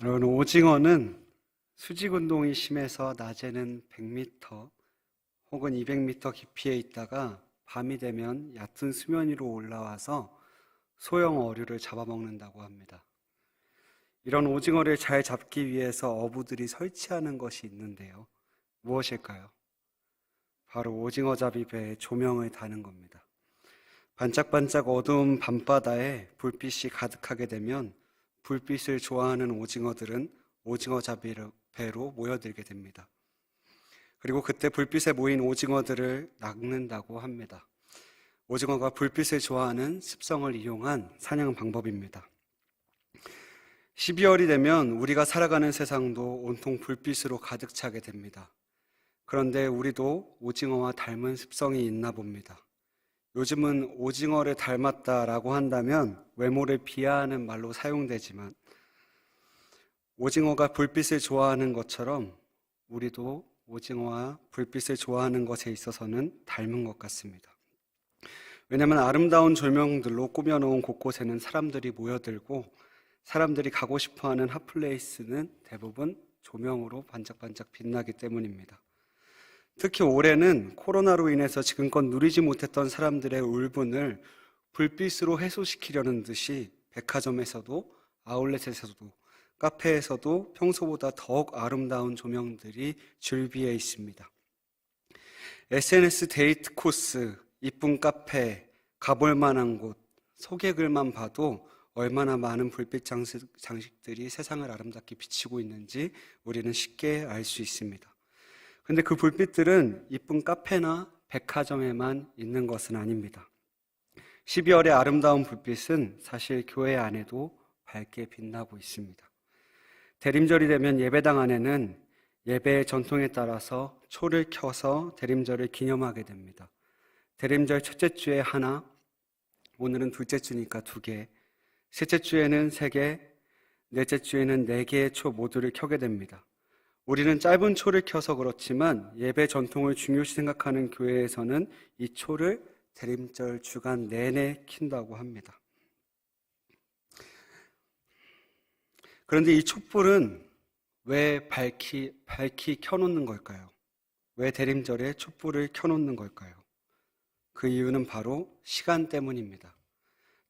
여러분, 오징어는 수직 운동이 심해서 낮에는 100m 혹은 200m 깊이에 있다가 밤이 되면 얕은 수면 위로 올라와서 소형 어류를 잡아먹는다고 합니다. 이런 오징어를 잘 잡기 위해서 어부들이 설치하는 것이 있는데요. 무엇일까요? 바로 오징어잡이 배에 조명을 다는 겁니다. 반짝반짝 어두운 밤바다에 불빛이 가득하게 되면 불빛을 좋아하는 오징어들은 오징어잡이 배로 모여들게 됩니다. 그리고 그때 불빛에 모인 오징어들을 낚는다고 합니다. 오징어가 불빛을 좋아하는 습성을 이용한 사냥 방법입니다. 12월이 되면 우리가 살아가는 세상도 온통 불빛으로 가득 차게 됩니다. 그런데 우리도 오징어와 닮은 습성이 있나 봅니다. 요즘은 오징어를 닮았다라고 한다면 외모를 비하하는 말로 사용되지만 오징어가 불빛을 좋아하는 것처럼 우리도 오징어와 불빛을 좋아하는 것에 있어서는 닮은 것 같습니다. 왜냐하면 아름다운 조명들로 꾸며놓은 곳곳에는 사람들이 모여들고 사람들이 가고 싶어하는 핫플레이스는 대부분 조명으로 반짝반짝 빛나기 때문입니다. 특히 올해는 코로나로 인해서 지금껏 누리지 못했던 사람들의 울분을 불빛으로 해소시키려는 듯이 백화점에서도 아울렛에서도 카페에서도 평소보다 더욱 아름다운 조명들이 줄비에 있습니다. SNS 데이트 코스, 이쁜 카페, 가볼 만한 곳, 소개글만 봐도 얼마나 많은 불빛 장식들이 세상을 아름답게 비치고 있는지 우리는 쉽게 알 수 있습니다. 근데 그 불빛들은 이쁜 카페나 백화점에만 있는 것은 아닙니다. 12월의 아름다운 불빛은 사실 교회 안에도 밝게 빛나고 있습니다. 대림절이 되면 예배당 안에는 예배의 전통에 따라서 초를 켜서 대림절을 기념하게 됩니다. 대림절 첫째 주에 하나, 오늘은 둘째 주니까 2개, 셋째 주에는 3개, 넷째 주에는 4개의 초 모두를 켜게 됩니다. 우리는 짧은 초를 켜서 그렇지만 예배 전통을 중요시 생각하는 교회에서는 이 초를 대림절 주간 내내 킨다고 합니다. 그런데 이 촛불은 왜 밝히 켜놓는 걸까요? 왜 대림절에 촛불을 켜놓는 걸까요? 그 이유는 바로 시간 때문입니다.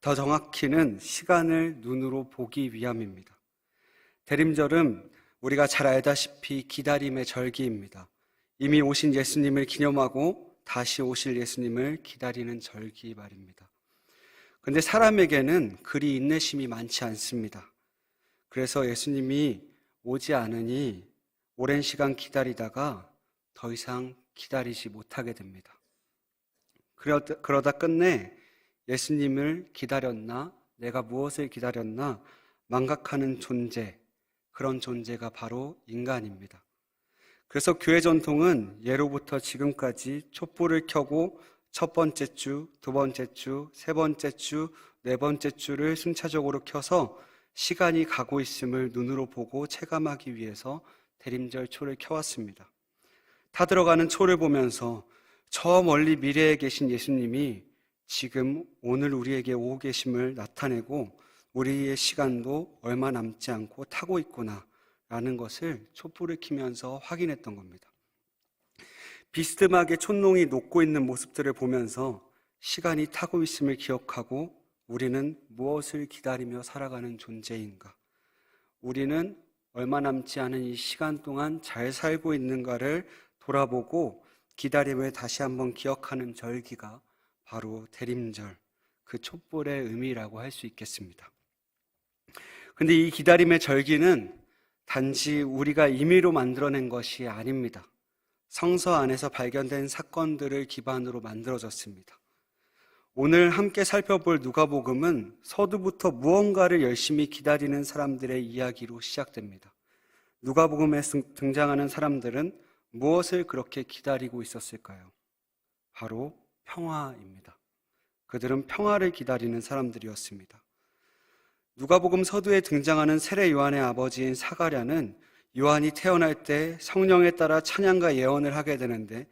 더 정확히는 시간을 눈으로 보기 위함입니다. 대림절은 우리가 잘 알다시피 기다림의 절기입니다. 이미 오신 예수님을 기념하고 다시 오실 예수님을 기다리는 절기 말입니다. 그런데 사람에게는 그리 인내심이 많지 않습니다. 그래서 예수님이 오지 않으니 오랜 시간 기다리다가 더 이상 기다리지 못하게 됩니다. 그러다 끝내 예수님을 기다렸나, 내가 무엇을 기다렸나 망각하는 존재, 그런 존재가 바로 인간입니다. 그래서 교회 전통은 예로부터 지금까지 촛불을 켜고 첫 번째 주, 두 번째 주, 세 번째 주, 네 번째 주를 순차적으로 켜서 시간이 가고 있음을 눈으로 보고 체감하기 위해서 대림절 초를 켜왔습니다. 타들어가는 초를 보면서 저 멀리 미래에 계신 예수님이 지금 오늘 우리에게 오고 계심을 나타내고 우리의 시간도 얼마 남지 않고 타고 있구나 라는 것을 촛불을 켜면서 확인했던 겁니다. 비스듬하게 촛농이 녹고 있는 모습들을 보면서 시간이 타고 있음을 기억하고 우리는 무엇을 기다리며 살아가는 존재인가? 우리는 얼마 남지 않은 이 시간 동안 잘 살고 있는가를 돌아보고 기다림을 다시 한번 기억하는 절기가 바로 대림절, 그 촛불의 의미라고 할 수 있겠습니다. 근데 이 기다림의 절기는 단지 우리가 임의로 만들어낸 것이 아닙니다. 성서 안에서 발견된 사건들을 기반으로 만들어졌습니다. 오늘 함께 살펴볼 누가복음은 서두부터 무언가를 열심히 기다리는 사람들의 이야기로 시작됩니다. 누가복음에 등장하는 사람들은 무엇을 그렇게 기다리고 있었을까요? 바로 평화입니다. 그들은 평화를 기다리는 사람들이었습니다. 누가복음 서두에 등장하는 세례 요한의 아버지인 사가랴는 요한이 태어날 때 성령에 따라 찬양과 예언을 하게 되는데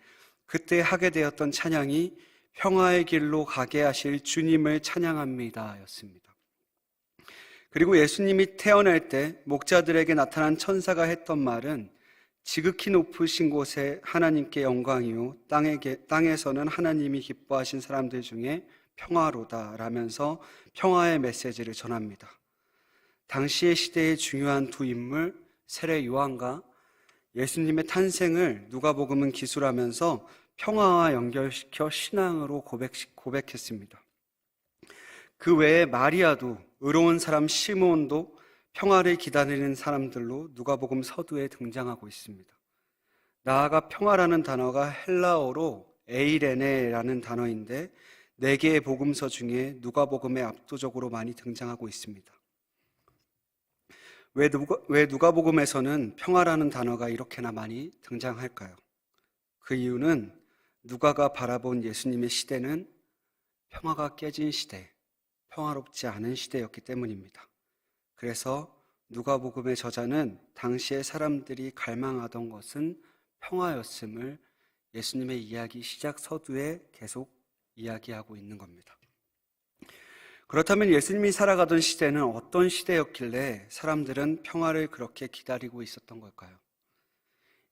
그때 하게 되었던 찬양이 평화의 길로 가게 하실 주님을 찬양합니다 였습니다. 그리고 예수님이 태어날 때 목자들에게 나타난 천사가 했던 말은 지극히 높으신 곳에 하나님께 영광이요 땅에서는 하나님이 기뻐하신 사람들 중에 평화로다 라면서 평화의 메시지를 전합니다. 당시의 시대의 중요한 두 인물 세례 요한과 예수님의 탄생을 누가복음은 기술하면서 평화와 연결시켜 신앙으로 고백했습니다. 그 외에 마리아도 의로운 사람 시몬도 평화를 기다리는 사람들로 누가복음 서두에 등장하고 있습니다. 나아가 평화라는 단어가 헬라어로 에이레네라는 단어인데 4개의 복음서 중에 누가복음에 압도적으로 많이 등장하고 있습니다. 왜 누가복음에서는 평화라는 단어가 이렇게나 많이 등장할까요? 그 이유는 누가가 바라본 예수님의 시대는 평화가 깨진 시대, 평화롭지 않은 시대였기 때문입니다. 그래서 누가복음의 저자는 당시의 사람들이 갈망하던 것은 평화였음을 예수님의 이야기 시작 서두에 계속 이야기하고 있는 겁니다. 그렇다면 예수님이 살아가던 시대는 어떤 시대였길래 사람들은 평화를 그렇게 기다리고 있었던 걸까요?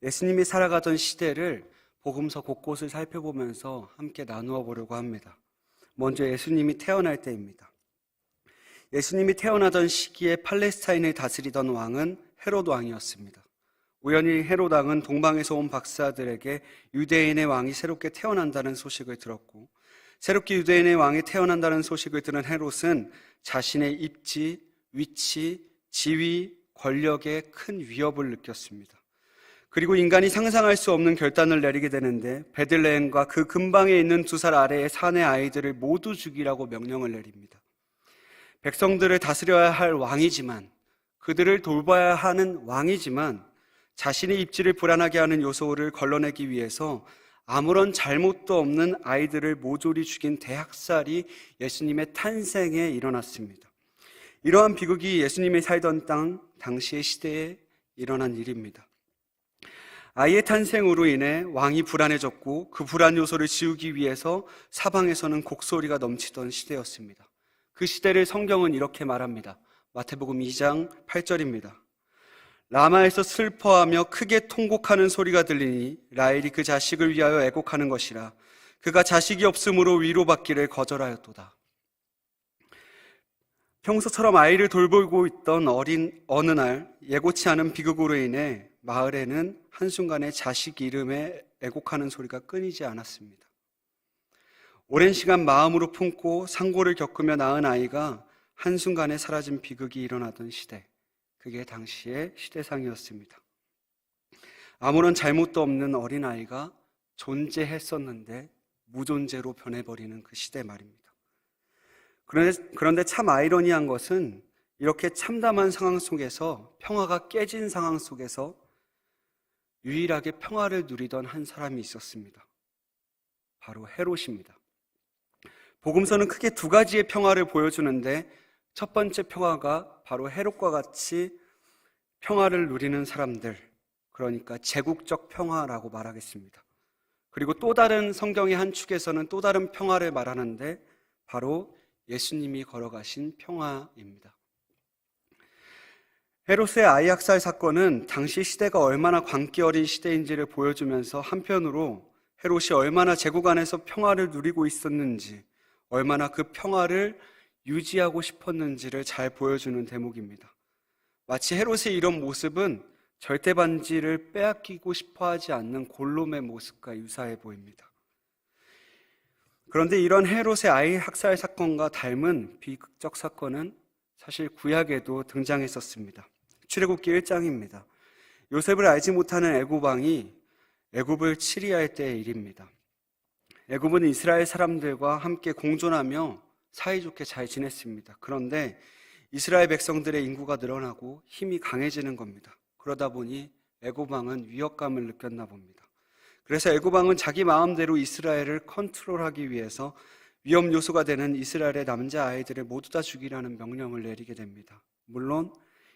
예수님이 살아가던 시대를 복음서 곳곳을 살펴보면서 함께 나누어 보려고 합니다. 먼저 예수님이 태어날 때입니다. 예수님이 태어나던 시기에 팔레스타인을 다스리던 왕은 헤롯 왕이었습니다. 우연히 헤롯 왕은 동방에서 온 박사들에게 유대인의 왕이 새롭게 태어난다는 소식을 들었고, 새롭게 유대인의 왕이 태어난다는 소식을 들은 헤롯은 자신의 입지, 위치, 지위, 권력에 큰 위협을 느꼈습니다. 그리고 인간이 상상할 수 없는 결단을 내리게 되는데 베들레헴과 그 근방에 있는 2살 아래의 산의 아이들을 모두 죽이라고 명령을 내립니다. 백성들을 다스려야 할 왕이지만, 그들을 돌봐야 하는 왕이지만 자신의 입지를 불안하게 하는 요소를 걸러내기 위해서 아무런 잘못도 없는 아이들을 모조리 죽인 대학살이 예수님의 탄생에 일어났습니다. 이러한 비극이 예수님이 살던 당시의 시대에 일어난 일입니다. 아이의 탄생으로 인해 왕이 불안해졌고 그 불안 요소를 지우기 위해서 사방에서는 곡소리가 넘치던 시대였습니다. 그 시대를 성경은 이렇게 말합니다. 마태복음 2장 8절입니다. 라마에서 슬퍼하며 크게 통곡하는 소리가 들리니 라헬이 그 자식을 위하여 애곡하는 것이라. 그가 자식이 없으므로 위로받기를 거절하였도다. 평소처럼 아이를 돌보고 있던 어느 날 예고치 않은 비극으로 인해 마을에는 한순간에 자식 이름에 애곡하는 소리가 끊이지 않았습니다. 오랜 시간 마음으로 품고 상고를 겪으며 낳은 아이가 한순간에 사라진 비극이 일어나던 시대, 그게 당시의 시대상이었습니다. 아무런 잘못도 없는 어린아이가 존재했었는데 무존재로 변해버리는 그 시대 말입니다. 그런데 참 아이러니한 것은 이렇게 참담한 상황 속에서, 평화가 깨진 상황 속에서 유일하게 평화를 누리던 한 사람이 있었습니다. 바로 헤롯입니다. 복음서는 크게 2가지의 평화를 보여주는데 첫 번째 평화가 바로 헤롯과 같이 평화를 누리는 사람들, 그러니까 제국적 평화라고 말하겠습니다. 그리고 또 다른 성경의 한 축에서는 또 다른 평화를 말하는데 바로 예수님이 걸어가신 평화입니다. 헤롯의 아이 학살 사건은 당시 시대가 얼마나 광기 어린 시대인지를 보여주면서 한편으로 헤롯이 얼마나 제국 안에서 평화를 누리고 있었는지, 얼마나 그 평화를 유지하고 싶었는지를 잘 보여주는 대목입니다. 마치 헤롯의 이런 모습은 절대 반지를 빼앗기고 싶어하지 않는 골롬의 모습과 유사해 보입니다. 그런데 이런 헤롯의 아이 학살 사건과 닮은 비극적 사건은 사실 구약에도 등장했었습니다. 출애굽기 1장입니다. 요셉을 알지 못하는 애굽 왕이 애굽을 치리할 때의 일입니다. 애굽은 이스라엘 사람들과 함께 공존하며 사이좋게 잘 지냈습니다. 그런데 이스라엘 백성들의 인구가 늘어나고 힘이 강해지는 겁니다. 그러다 보니 애굽 왕은 위협감을 느꼈나 봅니다. 그래서 애굽 왕은 자기 마음대로 이스라엘을 컨트롤하기 위해서 위험 요소가 되는 이스라엘의 남자아이들을 모두 다 죽이라는 명령을 내리게 됩니다. 물론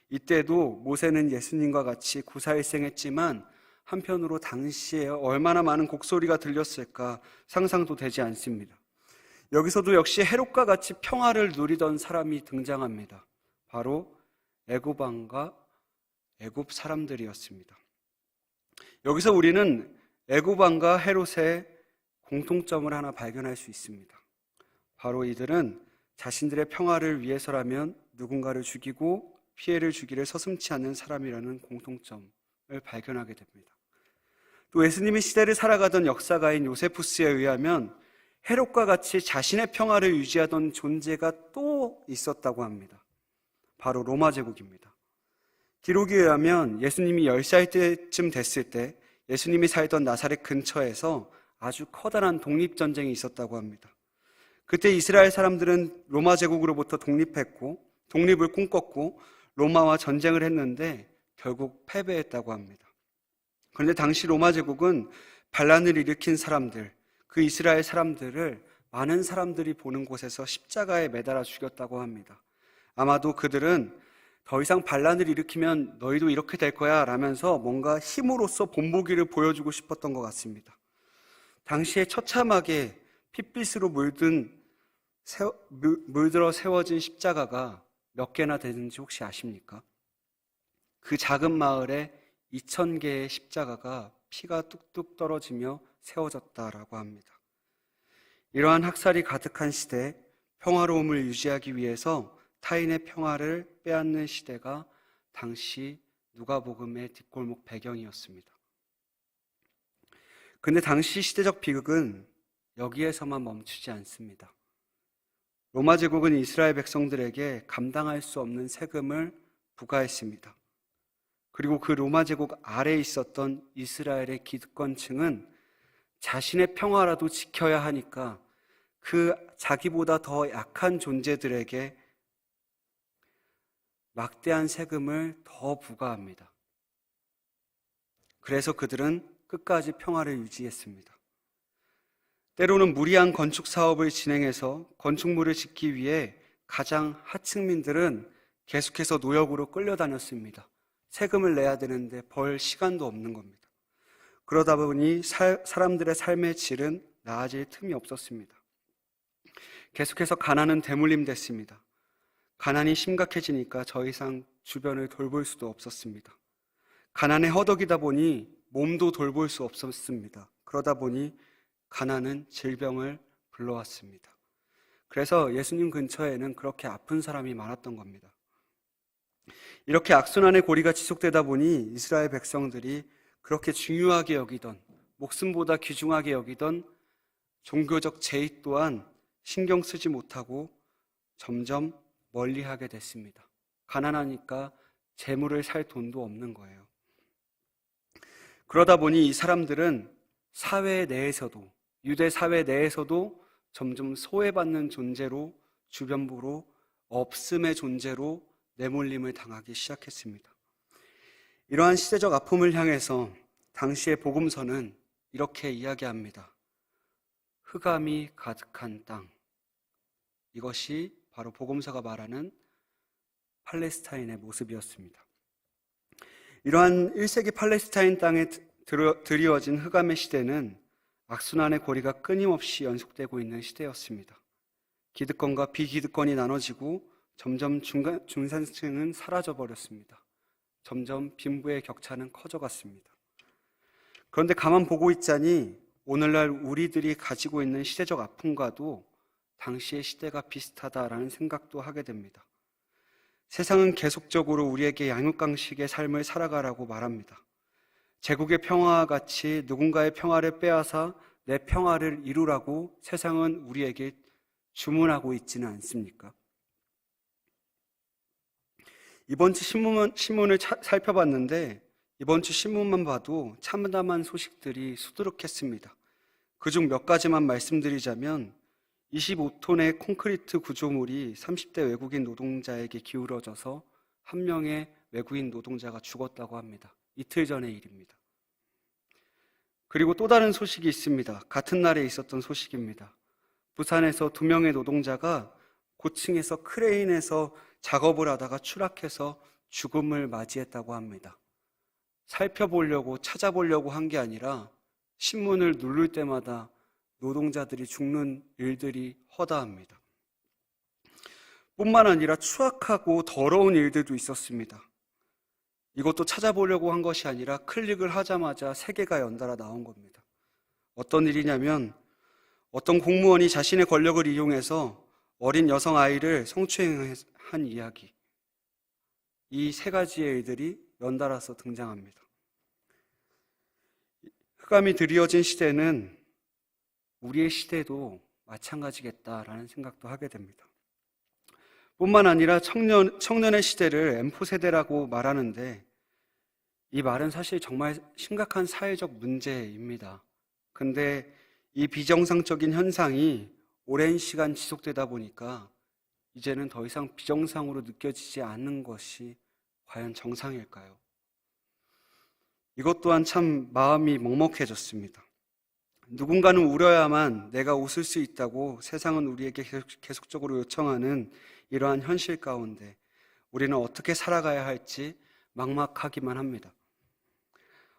이때도 모세는 예수님과 같이 구사일생했지만 한편으로 당시에 얼마나 많은 곡소리가 들렸을까 상상도 되지 않습니다. 여기서도 역시 헤롯과 같이 평화를 누리던 사람이 등장합니다. 바로 애굽 왕과 애굽 사람들이었습니다. 여기서 우리는 애굽 왕과 헤롯의 공통점을 하나 발견할 수 있습니다. 바로 이들은 자신들의 평화를 위해서라면 누군가를 죽이고 피해를 주기를 서슴지 않는 사람이라는 공통점을 발견하게 됩니다. 또 예수님이 시대를 살아가던 역사가인 요세푸스에 의하면 헤롯과 같이 자신의 평화를 유지하던 존재가 또 있었다고 합니다. 바로 로마 제국입니다. 기록에 의하면 예수님이 10살 때쯤 됐을 때 예수님이 살던 나사렛 근처에서 아주 커다란 독립전쟁이 있었다고 합니다. 그때 이스라엘 사람들은 로마 제국으로부터 독립했고 독립을 꿈꿨고 로마와 전쟁을 했는데 결국 패배했다고 합니다. 그런데 당시 로마 제국은 반란을 일으킨 사람들, 그 이스라엘 사람들을 많은 사람들이 보는 곳에서 십자가에 매달아 죽였다고 합니다. 아마도 그들은 더 이상 반란을 일으키면 너희도 이렇게 될 거야 라면서 뭔가 힘으로써 본보기를 보여주고 싶었던 것 같습니다. 당시에 처참하게 핏빛으로 물들어 세워진 십자가가 몇 개나 되는지 혹시 아십니까? 그 작은 마을에 2,000개의 십자가가 피가 뚝뚝 떨어지며 세워졌다라고 합니다. 이러한 학살이 가득한 시대, 평화로움을 유지하기 위해서 타인의 평화를 빼앗는 시대가 당시 누가복음의 뒷골목 배경이었습니다. 근데 당시 시대적 비극은 여기에서만 멈추지 않습니다. 로마 제국은 이스라엘 백성들에게 감당할 수 없는 세금을 부과했습니다. 그리고 그 로마 제국 아래에 있었던 이스라엘의 기득권층은 자신의 평화라도 지켜야 하니까 그 자기보다 더 약한 존재들에게 막대한 세금을 더 부과합니다. 그래서 그들은 끝까지 평화를 유지했습니다. 때로는 무리한 건축 사업을 진행해서 건축물을 짓기 위해 가장 하층민들은 계속해서 노역으로 끌려다녔습니다. 세금을 내야 되는데 벌 시간도 없는 겁니다. 그러다 보니 사람들의 삶의 질은 나아질 틈이 없었습니다. 계속해서 가난은 대물림됐습니다. 가난이 심각해지니까 더 이상 주변을 돌볼 수도 없었습니다. 가난에 허덕이다 보니 몸도 돌볼 수 없었습니다. 그러다 보니 가난은 질병을 불러왔습니다. 그래서 예수님 근처에는 그렇게 아픈 사람이 많았던 겁니다. 이렇게 악순환의 고리가 지속되다 보니 이스라엘 백성들이 그렇게 중요하게 여기던, 목숨보다 귀중하게 여기던 종교적 제의 또한 신경 쓰지 못하고 점점 멀리하게 됐습니다. 가난하니까 재물을 살 돈도 없는 거예요. 그러다 보니 이 사람들은 사회 내에서도, 유대 사회 내에서도 점점 소외받는 존재로, 주변부로 없음의 존재로 내몰림을 당하기 시작했습니다. 이러한 시대적 아픔을 향해서 당시의 복음서는 이렇게 이야기합니다. 흑암이 가득한 땅. 이것이 바로 복음서가 말하는 팔레스타인의 모습이었습니다. 이러한 1세기 팔레스타인 땅에 드리워진 흑암의 시대는 악순환의 고리가 끊임없이 연속되고 있는 시대였습니다. 기득권과 비기득권이 나눠지고 점점 중산층은 사라져버렸습니다. 점점 빈부의 격차는 커져갔습니다. 그런데 가만 보고 있자니 오늘날 우리들이 가지고 있는 시대적 아픔과도 당시의 시대가 비슷하다라는 생각도 하게 됩니다. 세상은 계속적으로 우리에게 양육강식의 삶을 살아가라고 말합니다. 제국의 평화와 같이 누군가의 평화를 빼앗아 내 평화를 이루라고 세상은 우리에게 주문하고 있지는 않습니까? 이번 주 신문을 살펴봤는데 이번 주 신문만 봐도 참담한 소식들이 수두룩했습니다. 그중 몇 가지만 말씀드리자면 25톤의 콘크리트 구조물이 30대 외국인 노동자에게 기울어져서 한 명의 외국인 노동자가 죽었다고 합니다. 이틀 전의 일입니다. 그리고 또 다른 소식이 있습니다. 같은 날에 있었던 소식입니다. 부산에서 2명의 노동자가 고층에서 크레인에서 작업을 하다가 추락해서 죽음을 맞이했다고 합니다. 살펴보려고 찾아보려고 한 게 아니라 신문을 누를 때마다 노동자들이 죽는 일들이 허다합니다. 뿐만 아니라 추악하고 더러운 일들도 있었습니다. 이것도 찾아보려고 한 것이 아니라 클릭을 하자마자 세 개가 연달아 나온 겁니다. 어떤 일이냐면 어떤 공무원이 자신의 권력을 이용해서 어린 여성 아이를 성추행한 이야기. 이 세 가지의 일들이 연달아서 등장합니다. 흑암이 드리워진 시대는 우리의 시대도 마찬가지겠다라는 생각도 하게 됩니다. 뿐만 아니라 청년의 시대를 M4세대라고 말하는데 이 말은 사실 정말 심각한 사회적 문제입니다. 근데 이 비정상적인 현상이 오랜 시간 지속되다 보니까 이제는 더 이상 비정상으로 느껴지지 않는 것이 과연 정상일까요? 이것 또한 참 마음이 먹먹해졌습니다. 누군가는 울어야만 내가 웃을 수 있다고 세상은 우리에게 계속적으로 요청하는 이러한 현실 가운데 우리는 어떻게 살아가야 할지 막막하기만 합니다.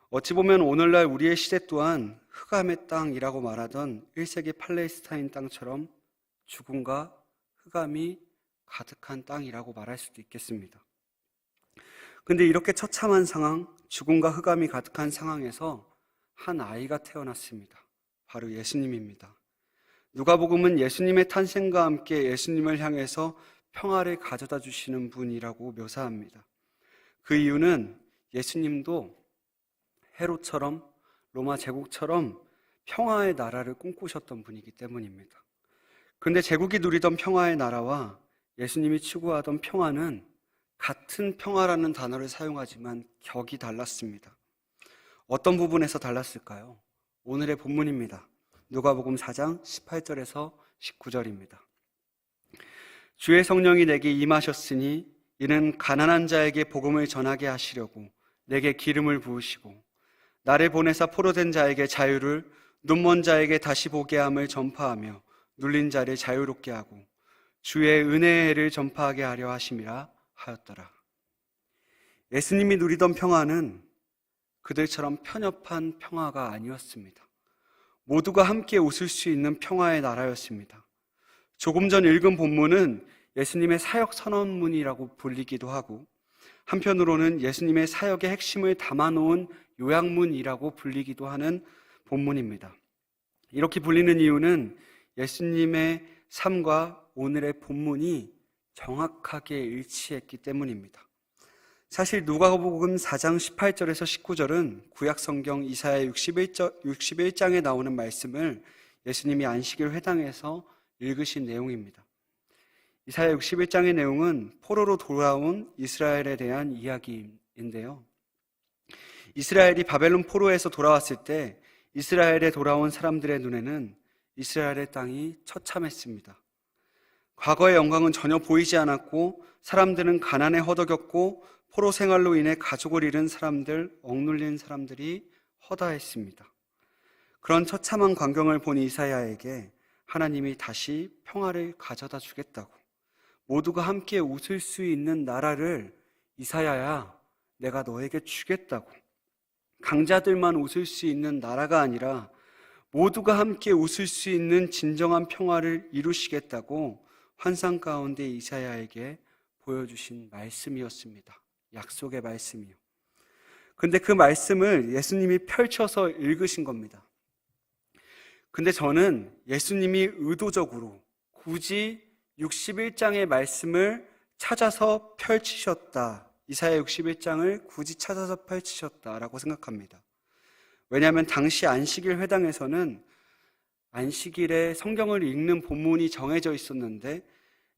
어찌 보면 오늘날 우리의 시대 또한 흑암의 땅이라고 말하던 1세기 팔레스타인 땅처럼 죽음과 흑암이 가득한 땅이라고 말할 수도 있겠습니다. 근데 이렇게 처참한 상황, 죽음과 흑암이 가득한 상황에서 한 아이가 태어났습니다. 바로 예수님입니다. 누가복음은 예수님의 탄생과 함께 예수님을 향해서 평화를 가져다 주시는 분이라고 묘사합니다. 그 이유는 예수님도 헤롯처럼 로마 제국처럼 평화의 나라를 꿈꾸셨던 분이기 때문입니다. 그런데 제국이 누리던 평화의 나라와 예수님이 추구하던 평화는 같은 평화라는 단어를 사용하지만 격이 달랐습니다. 어떤 부분에서 달랐을까요? 오늘의 본문입니다. 누가복음 4장 18절에서 19절입니다. 주의 성령이 내게 임하셨으니 이는 가난한 자에게 복음을 전하게 하시려고 내게 기름을 부으시고 나를 보내사 포로된 자에게 자유를, 눈먼 자에게 다시 보게 함을 전파하며 눌린 자를 자유롭게 하고 주의 은혜의 해를 전파하게 하려 하심이라 하였더라. 예수님이 누리던 평화는 그들처럼 편협한 평화가 아니었습니다. 모두가 함께 웃을 수 있는 평화의 나라였습니다. 조금 전 읽은 본문은 예수님의 사역 선언문이라고 불리기도 하고 한편으로는 예수님의 사역의 핵심을 담아놓은 요약문이라고 불리기도 하는 본문입니다. 이렇게 불리는 이유는 예수님의 삶과 오늘의 본문이 정확하게 일치했기 때문입니다. 사실 누가복음 4장 18절에서 19절은 구약성경 이사야 61장에 나오는 말씀을 예수님이 안식일 회당에서 읽으신 내용입니다. 이사야 61장의 내용은 포로로 돌아온 이스라엘에 대한 이야기인데요. 이스라엘이 바벨론 포로에서 돌아왔을 때 이스라엘에 돌아온 사람들의 눈에는 이스라엘의 땅이 처참했습니다. 과거의 영광은 전혀 보이지 않았고 사람들은 가난에 허덕였고 포로 생활로 인해 가족을 잃은 사람들, 억눌린 사람들이 허다했습니다. 그런 처참한 광경을 본 이사야에게 하나님이 다시 평화를 가져다 주겠다고, 모두가 함께 웃을 수 있는 나라를 이사야야 내가 너에게 주겠다고, 강자들만 웃을 수 있는 나라가 아니라 모두가 함께 웃을 수 있는 진정한 평화를 이루시겠다고 환상 가운데 이사야에게 보여주신 말씀이었습니다. 약속의 말씀이요. 근데 그 말씀을 예수님이 펼쳐서 읽으신 겁니다. 근데 저는 예수님이 의도적으로 굳이 61장의 말씀을 찾아서 펼치셨다, 이사야 61장을 굳이 찾아서 펼치셨다라고 생각합니다. 왜냐하면 당시 안식일 회당에서는 안식일에 성경을 읽는 본문이 정해져 있었는데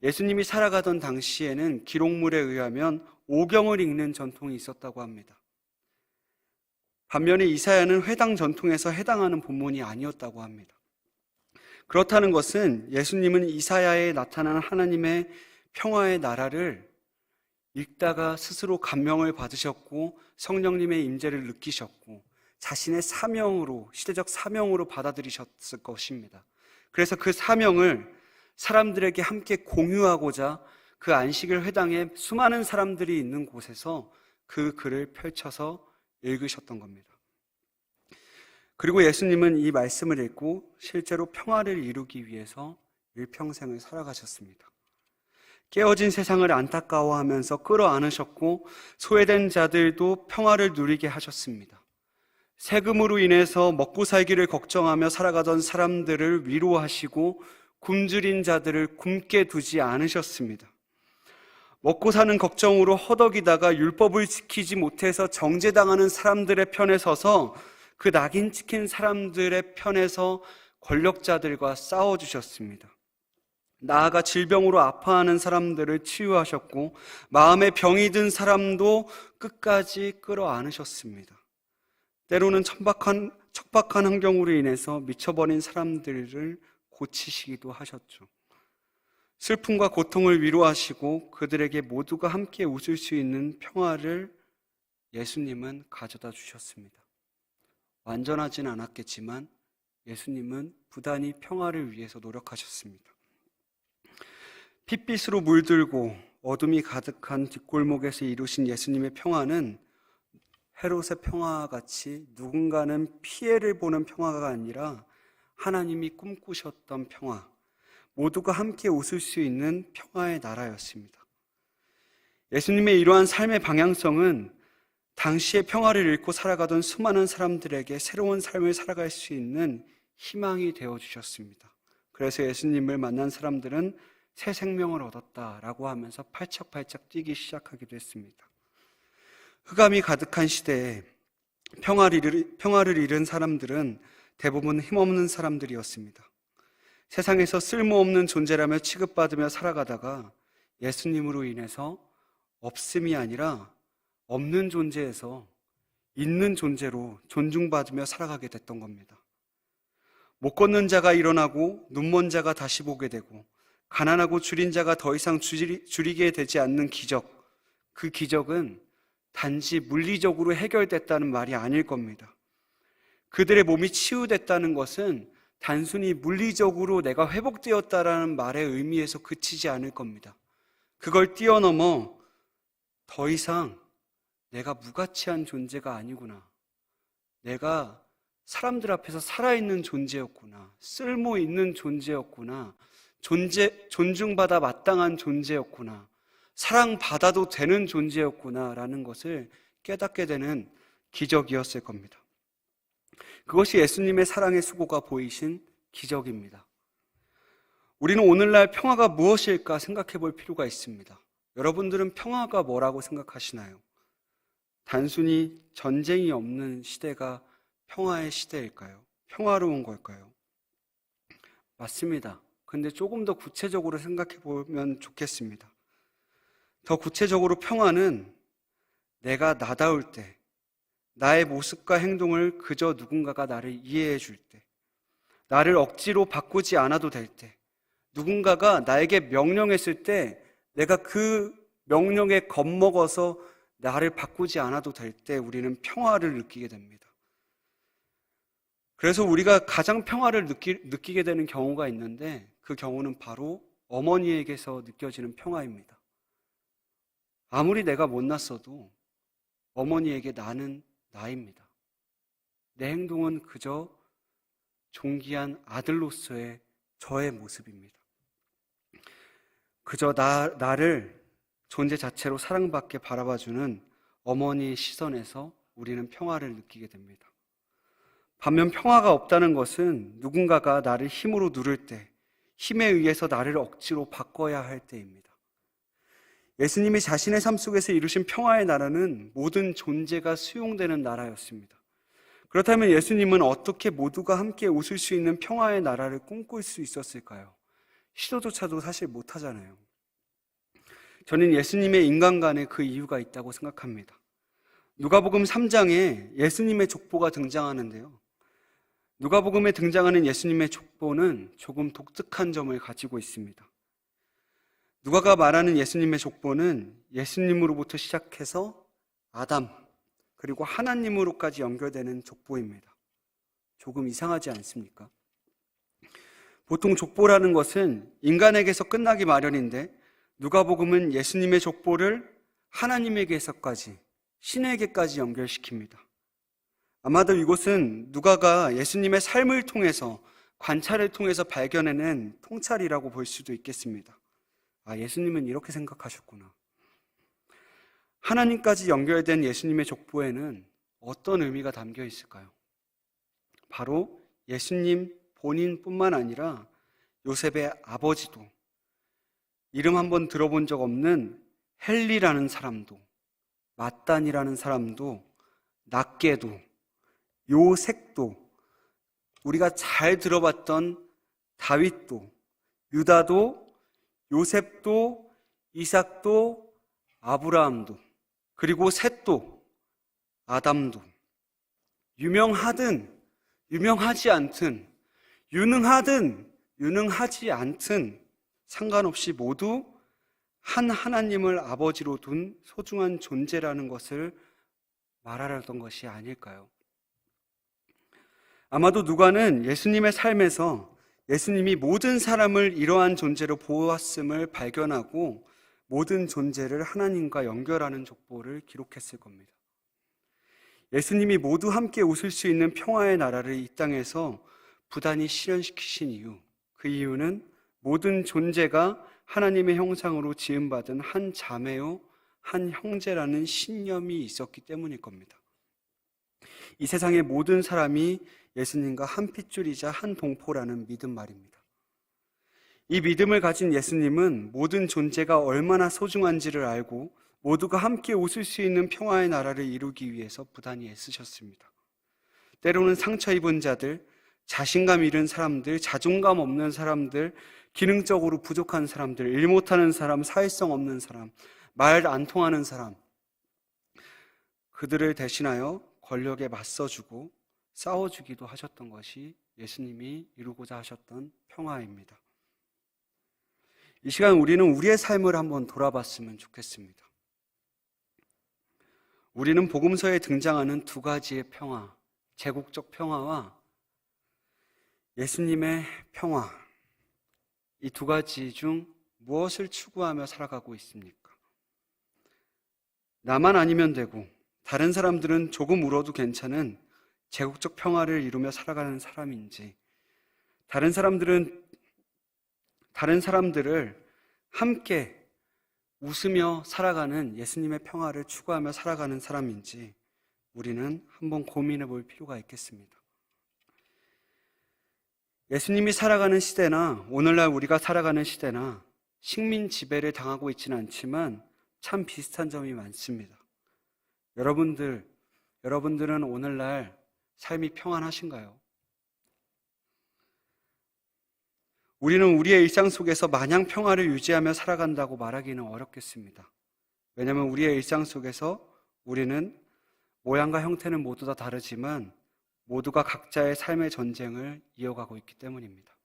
예수님이 살아가던 당시에는 기록물에 의하면 오경을 읽는 전통이 있었다고 합니다. 반면에 이사야는 회당 전통에서 해당하는 본문이 아니었다고 합니다. 그렇다는 것은 예수님은 이사야에 나타난 하나님의 평화의 나라를 읽다가 스스로 감명을 받으셨고 성령님의 임재를 느끼셨고 자신의 사명으로, 시대적 사명으로 받아들이셨을 것입니다. 그래서 그 사명을 사람들에게 함께 공유하고자 그 안식일 회당에 수많은 사람들이 있는 곳에서 그 글을 펼쳐서 읽으셨던 겁니다. 그리고 예수님은 이 말씀을 읽고 실제로 평화를 이루기 위해서 일평생을 살아가셨습니다. 깨어진 세상을 안타까워하면서 끌어안으셨고 소외된 자들도 평화를 누리게 하셨습니다. 세금으로 인해서 먹고 살기를 걱정하며 살아가던 사람들을 위로하시고 굶주린 자들을 굶게 두지 않으셨습니다. 먹고 사는 걱정으로 허덕이다가 율법을 지키지 못해서 정죄당하는 사람들의 편에 서서 그 낙인 찍힌 사람들의 편에서 권력자들과 싸워주셨습니다. 나아가 질병으로 아파하는 사람들을 치유하셨고 마음에 병이 든 사람도 끝까지 끌어안으셨습니다. 때로는 척박한 환경으로 인해서 미쳐버린 사람들을 고치시기도 하셨죠. 슬픔과 고통을 위로하시고 그들에게 모두가 함께 웃을 수 있는 평화를 예수님은 가져다 주셨습니다. 완전하진 않았겠지만 예수님은 부단히 평화를 위해서 노력하셨습니다. 핏빛으로 물들고 어둠이 가득한 뒷골목에서 이루신 예수님의 평화는 헤롯의 평화와 같이 누군가는 피해를 보는 평화가 아니라 하나님이 꿈꾸셨던 평화, 모두가 함께 웃을 수 있는 평화의 나라였습니다. 예수님의 이러한 삶의 방향성은 당시의 평화를 잃고 살아가던 수많은 사람들에게 새로운 삶을 살아갈 수 있는 희망이 되어주셨습니다. 그래서 예수님을 만난 사람들은 새 생명을 얻었다라고 하면서 팔짝팔짝 뛰기 시작하기도 했습니다. 흑암이 가득한 시대에 평화를 잃은 사람들은 대부분 힘없는 사람들이었습니다. 세상에서 쓸모없는 존재라며 취급받으며 살아가다가 예수님으로 인해서 없음이 아니라 없는 존재에서 있는 존재로 존중받으며 살아가게 됐던 겁니다. 못 걷는 자가 일어나고 눈먼 자가 다시 보게 되고 가난하고 줄인 자가 더 이상 줄이게 되지 않는 기적, 그 기적은 단지 물리적으로 해결됐다는 말이 아닐 겁니다. 그들의 몸이 치유됐다는 것은 단순히 물리적으로 내가 회복되었다라는 말의 의미에서 그치지 않을 겁니다. 그걸 뛰어넘어 더 이상 내가 무가치한 존재가 아니구나, 내가 사람들 앞에서 살아있는 존재였구나, 쓸모 있는 존재였구나, 존중받아 마땅한 존재였구나, 사랑받아도 되는 존재였구나라는 것을 깨닫게 되는 기적이었을 겁니다. 그것이 예수님의 사랑의 수고가 보이신 기적입니다. 우리는 오늘날 평화가 무엇일까 생각해 볼 필요가 있습니다. 여러분들은 평화가 뭐라고 생각하시나요? 단순히 전쟁이 없는 시대가 평화의 시대일까요? 평화로운 걸까요? 맞습니다. 근데 조금 더 구체적으로 생각해 보면 좋겠습니다. 더 구체적으로 평화는 내가 나다울 때, 나의 모습과 행동을 그저 누군가가 나를 이해해 줄 때, 나를 억지로 바꾸지 않아도 될 때, 누군가가 나에게 명령했을 때 내가 그 명령에 겁먹어서 나를 바꾸지 않아도 될 때 우리는 평화를 느끼게 됩니다. 그래서 우리가 가장 평화를 느끼게 되는 경우가 있는데 그 경우는 바로 어머니에게서 느껴지는 평화입니다. 아무리 내가 못났어도 어머니에게 나는 나입니다. 내 행동은 그저 존귀한 아들로서의 저의 모습입니다. 그저 나를 존재 자체로 사랑받게 바라봐주는 어머니의 시선에서 우리는 평화를 느끼게 됩니다. 반면 평화가 없다는 것은 누군가가 나를 힘으로 누를 때, 힘에 의해서 나를 억지로 바꿔야 할 때입니다. 예수님이 자신의 삶 속에서 이루신 평화의 나라는 모든 존재가 수용되는 나라였습니다. 그렇다면 예수님은 어떻게 모두가 함께 웃을 수 있는 평화의 나라를 꿈꿀 수 있었을까요? 시도조차도 사실 못하잖아요. 저는 예수님의 인간관에 그 이유가 있다고 생각합니다. 누가복음 3장에 예수님의 족보가 등장하는데요. 누가복음에 등장하는 예수님의 족보는 조금 독특한 점을 가지고 있습니다. 누가가 말하는 예수님의 족보는 예수님으로부터 시작해서 아담, 그리고 하나님으로까지 연결되는 족보입니다. 조금 이상하지 않습니까? 보통 족보라는 것은 인간에게서 끝나기 마련인데 누가복음은 예수님의 족보를 하나님에게서까지, 신에게까지 연결시킵니다. 아마도 이곳은 누가가 예수님의 삶을 통해서, 관찰을 통해서 발견해낸 통찰이라고 볼 수도 있겠습니다. 아, 예수님은 이렇게 생각하셨구나. 하나님까지 연결된 예수님의 족보에는 어떤 의미가 담겨 있을까요? 바로 예수님 본인뿐만 아니라 요셉의 아버지도, 이름 한번 들어본 적 없는 헬리라는 사람도, mat단이라는 사람도, 낫게도, 요색도, 우리가 잘 들어봤던 다윗도, 유다도, 요셉도, 이삭도, 아브라함도, 그리고 셋도, 아담도, 유명하든 유명하지 않든, 유능하든 유능하지 않든 상관없이 모두 한 하나님을 아버지로 둔 소중한 존재라는 것을 말하려던 것이 아닐까요? 아마도 누가는 예수님의 삶에서 예수님이 모든 사람을 이러한 존재로 보았음을 발견하고 모든 존재를 하나님과 연결하는 족보를 기록했을 겁니다. 예수님이 모두 함께 웃을 수 있는 평화의 나라를 이 땅에서 부단히 실현시키신 이유, 그 이유는 모든 존재가 하나님의 형상으로 지음받은 한 자매요, 한 형제라는 신념이 있었기 때문일 겁니다. 이 세상의 모든 사람이 예수님과 한 핏줄이자 한 동포라는 믿음 말입니다. 이 믿음을 가진 예수님은 모든 존재가 얼마나 소중한지를 알고 모두가 함께 웃을 수 있는 평화의 나라를 이루기 위해서 부단히 애쓰셨습니다. 때로는 상처 입은 자들, 자신감 잃은 사람들, 자존감 없는 사람들, 기능적으로 부족한 사람들, 일 못하는 사람, 사회성 없는 사람, 말 안 통하는 사람, 그들을 대신하여 권력에 맞서주고 싸워주기도 하셨던 것이 예수님이 이루고자 하셨던 평화입니다. 이 시간 우리는 우리의 삶을 한번 돌아봤으면 좋겠습니다. 우리는 복음서에 등장하는 두 가지의 평화, 제국적 평화와 예수님의 평화, 이 두 가지 중 무엇을 추구하며 살아가고 있습니까? 나만 아니면 되고 다른 사람들은 조금 울어도 괜찮은 제국적 평화를 이루며 살아가는 사람인지, 다른 사람들을 함께 웃으며 살아가는 예수님의 평화를 추구하며 살아가는 사람인지 우리는 한번 고민해 볼 필요가 있겠습니다. 예수님이 살아가는 시대나 오늘날 우리가 살아가는 시대나 식민 지배를 당하고 있지는 않지만 참 비슷한 점이 많습니다. 여러분들은 오늘날 삶이 평안하신가요? 우리는 우리의 일상 속에서 마냥 평화를 유지하며 살아간다고 말하기는 어렵겠습니다. 왜냐하면 우리의 일상 속에서 우리는 모양과 형태는 모두 다 다르지만 모두가 각자의 삶의 전쟁을 이어가고 있기 때문입니다.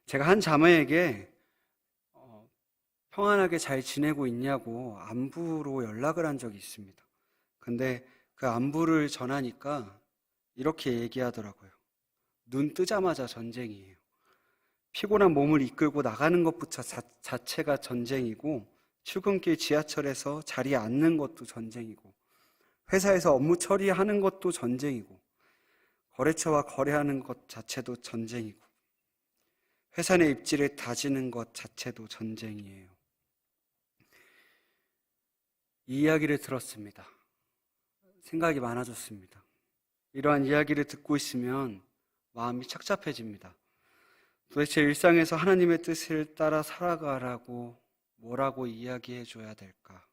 제가 한 자매에게 평안하게 잘 지내고 있냐고 안부로 연락을 한 적이 있습니다. 근데 그 안부를 전하니까 이렇게 얘기하더라고요. 눈 뜨자마자 전쟁이에요. 피곤한 몸을 이끌고 나가는 것부터 자체가 전쟁이고, 출근길 지하철에서 자리에 앉는 것도 전쟁이고, 회사에서 업무 처리하는 것도 전쟁이고, 거래처와 거래하는 것 자체도 전쟁이고, 회사 내 입지를 다지는 것 자체도 전쟁이에요. 이 이야기를 들었습니다. 생각이 많아졌습니다. 이러한 이야기를 듣고 있으면 마음이 착잡해집니다. 도대체 일상에서 하나님의 뜻을 따라 살아가라고 뭐라고 이야기해 줘야 될까?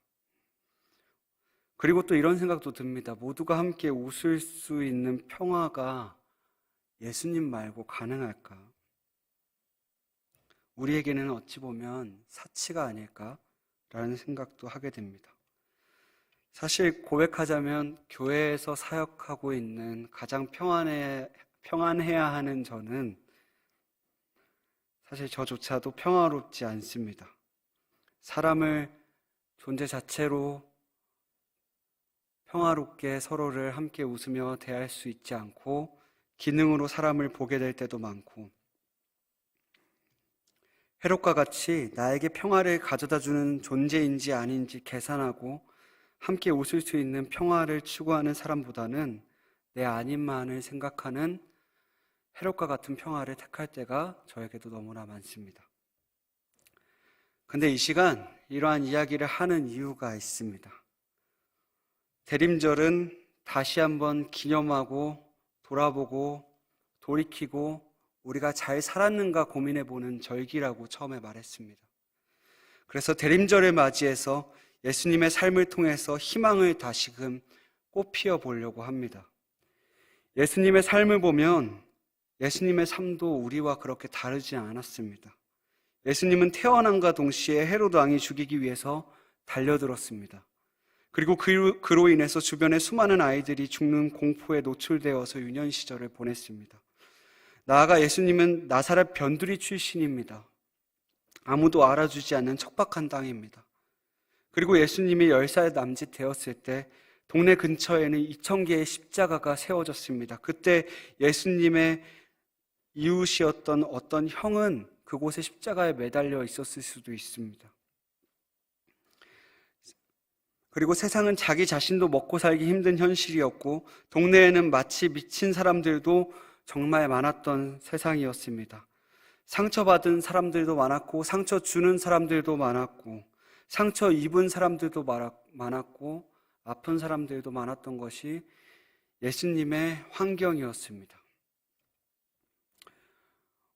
그리고 또 이런 생각도 듭니다. 모두가 함께 웃을 수 있는 평화가 예수님 말고 가능할까? 우리에게는 어찌 보면 사치가 아닐까라는 생각도 하게 됩니다. 사실 고백하자면 교회에서 사역하고 있는 가장 평안해야 하는 저는 사실 저조차도 평화롭지 않습니다. 사람을 존재 자체로 평화롭게 서로를 함께 웃으며 대할 수 있지 않고 기능으로 사람을 보게 될 때도 많고, 헤롯과 같이 나에게 평화를 가져다주는 존재인지 아닌지 계산하고 함께 웃을 수 있는 평화를 추구하는 사람보다는 내 아님만을 생각하는 헤롯과 같은 평화를 택할 때가 저에게도 너무나 많습니다. 근데 이 시간 이러한 이야기를 하는 이유가 있습니다. 대림절은 다시 한번 기념하고 돌아보고 돌이키고 우리가 잘 살았는가 고민해보는 절기라고 처음에 말했습니다. 그래서 대림절을 맞이해서 예수님의 삶을 통해서 희망을 다시금 꽃피워 보려고 합니다. 예수님의 삶을 보면 예수님의 삶도 우리와 그렇게 다르지 않았습니다. 예수님은 태어남과 동시에 헤로드 왕이 죽이기 위해서 달려들었습니다. 그리고 그로 인해서 주변의 수많은 아이들이 죽는 공포에 노출되어서 유년 시절을 보냈습니다. 나아가 예수님은 나사렛 변두리 출신입니다. 아무도 알아주지 않는 척박한 땅입니다. 그리고 예수님이 10살 남짓 되었을 때 동네 근처에는 2,000개의 십자가가 세워졌습니다. 그때 예수님의 이웃이었던 어떤 형은 그곳에 십자가에 매달려 있었을 수도 있습니다. 그리고 세상은 자기 자신도 먹고 살기 힘든 현실이었고 동네에는 마치 미친 사람들도 정말 많았던 세상이었습니다. 상처받은 사람들도 많았고 상처 주는 사람들도 많았고 상처 입은 사람들도 많았고 아픈 사람들도 많았던 것이 예수님의 환경이었습니다.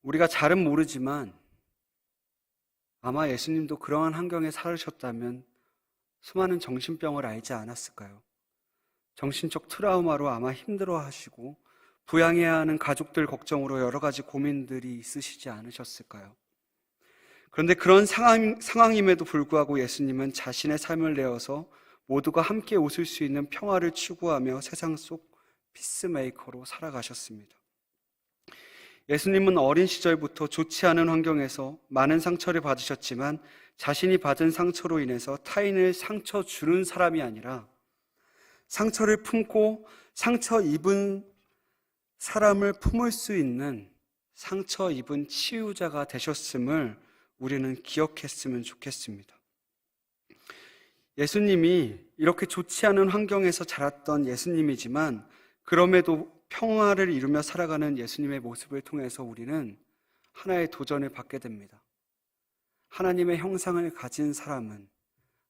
우리가 잘은 모르지만 아마 예수님도 그러한 환경에 살으셨다면 수많은 정신병을 알지 않았을까요? 정신적 트라우마로 아마 힘들어하시고 부양해야 하는 가족들 걱정으로 여러 가지 고민들이 있으시지 않으셨을까요? 그런데 그런 상황임에도 불구하고 예수님은 자신의 삶을 내어서 모두가 함께 웃을 수 있는 평화를 추구하며 세상 속 피스메이커로 살아가셨습니다. 예수님은 어린 시절부터 좋지 않은 환경에서 많은 상처를 받으셨지만 자신이 받은 상처로 인해서 타인을 상처 주는 사람이 아니라 상처를 품고 상처 입은 사람을 품을 수 있는 상처 입은 치유자가 되셨음을 우리는 기억했으면 좋겠습니다. 예수님이 이렇게 좋지 않은 환경에서 자랐던 예수님이지만 그럼에도 평화를 이루며 살아가는 예수님의 모습을 통해서 우리는 하나의 도전을 받게 됩니다. 하나님의 형상을 가진 사람은,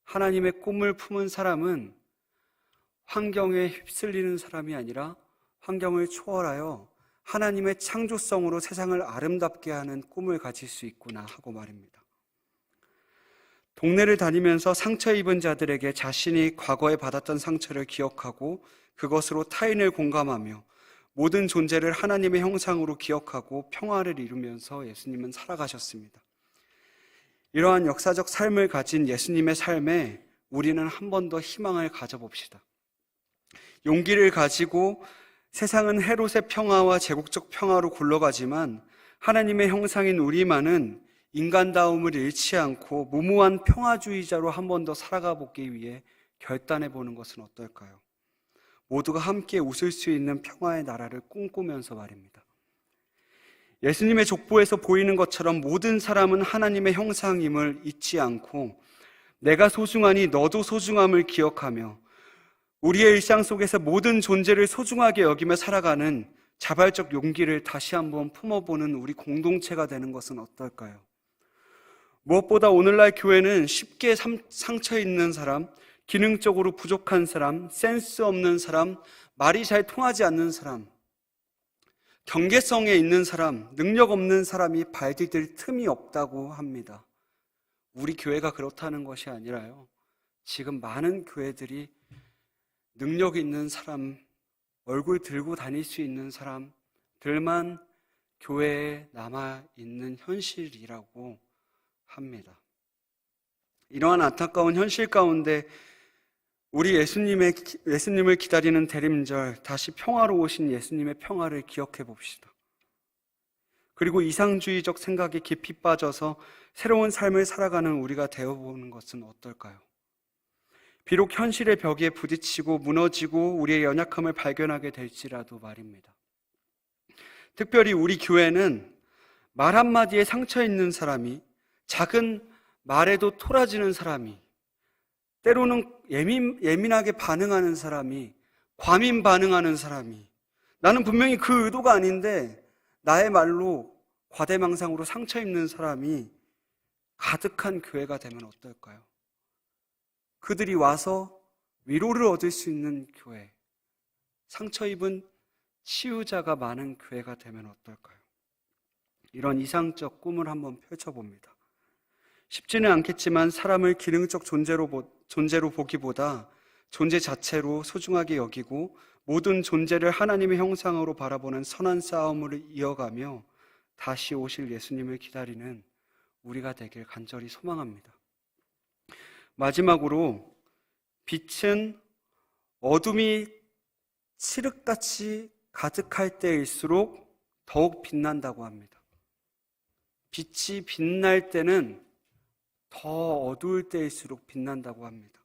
하나님의 꿈을 품은 사람은 환경에 휩쓸리는 사람이 아니라 환경을 초월하여 하나님의 창조성으로 세상을 아름답게 하는 꿈을 가질 수 있구나 하고 말입니다. 동네를 다니면서 상처 입은 자들에게 자신이 과거에 받았던 상처를 기억하고 그것으로 타인을 공감하며 모든 존재를 하나님의 형상으로 기억하고 평화를 이루면서 예수님은 살아가셨습니다. 이러한 역사적 삶을 가진 예수님의 삶에 우리는 한 번 더 희망을 가져봅시다. 용기를 가지고 세상은 헤롯의 평화와 제국적 평화로 굴러가지만 하나님의 형상인 우리만은 인간다움을 잃지 않고 무모한 평화주의자로 한 번 더 살아가 보기 위해 결단해 보는 것은 어떨까요? 모두가 함께 웃을 수 있는 평화의 나라를 꿈꾸면서 말입니다. 예수님의 족보에서 보이는 것처럼 모든 사람은 하나님의 형상임을 잊지 않고 내가 소중하니 너도 소중함을 기억하며 우리의 일상 속에서 모든 존재를 소중하게 여기며 살아가는 자발적 용기를 다시 한번 품어보는 우리 공동체가 되는 것은 어떨까요? 무엇보다 오늘날 교회는 쉽게 상처 있는 사람, 기능적으로 부족한 사람, 센스 없는 사람, 말이 잘 통하지 않는 사람, 경계성에 있는 사람, 능력 없는 사람이 발디딜 틈이 없다고 합니다. 우리 교회가 그렇다는 것이 아니라요. 지금 많은 교회들이 능력 있는 사람, 얼굴 들고 다닐 수 있는 사람들만 교회에 남아있는 현실이라고 합니다. 이러한 안타까운 현실 가운데 우리 예수님을 기다리는 대림절, 다시 평화로 오신 예수님의 평화를 기억해 봅시다. 그리고 이상주의적 생각에 깊이 빠져서 새로운 삶을 살아가는 우리가 되어보는 것은 어떨까요? 비록 현실의 벽에 부딪히고 무너지고 우리의 연약함을 발견하게 될지라도 말입니다. 특별히 우리 교회는 말 한마디에 상처 있는 사람이, 작은 말에도 토라지는 사람이, 때로는 예민하게 반응하는 사람이, 과민 반응하는 사람이, 나는 분명히 그 의도가 아닌데 나의 말로 과대망상으로 상처 입는 사람이 가득한 교회가 되면 어떨까요? 그들이 와서 위로를 얻을 수 있는 교회, 상처 입은 치유자가 많은 교회가 되면 어떨까요? 이런 이상적 꿈을 한번 펼쳐봅니다. 쉽지는 않겠지만 사람을 기능적 존재로 보기보다 존재 자체로 소중하게 여기고 모든 존재를 하나님의 형상으로 바라보는 선한 싸움을 이어가며 다시 오실 예수님을 기다리는 우리가 되길 간절히 소망합니다. 마지막으로 빛은 어둠이 칠흑같이 가득할 때일수록 더욱 빛난다고 합니다. 빛이 빛날 때는 더 어두울 때일수록 빛난다고 합니다.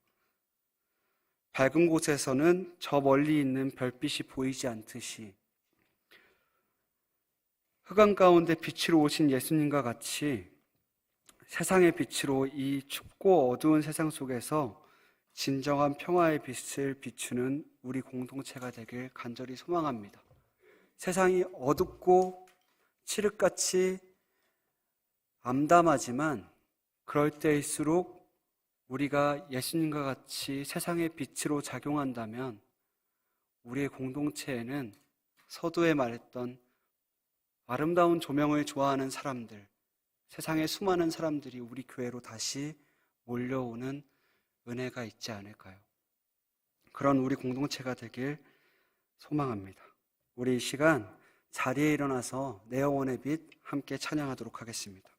밝은 곳에서는 저 멀리 있는 별빛이 보이지 않듯이 흑암 가운데 빛으로 오신 예수님과 같이 세상의 빛으로 이 춥고 어두운 세상 속에서 진정한 평화의 빛을 비추는 우리 공동체가 되길 간절히 소망합니다. 세상이 어둡고 칠흑같이 암담하지만 그럴 때일수록 우리가 예수님과 같이 세상의 빛으로 작용한다면 우리의 공동체에는 서두에 말했던 아름다운 조명을 좋아하는 사람들, 세상의 수많은 사람들이 우리 교회로 다시 몰려오는 은혜가 있지 않을까요? 그런 우리 공동체가 되길 소망합니다. 우리 이 시간 자리에 일어나서 내 영혼의 빛 함께 찬양하도록 하겠습니다.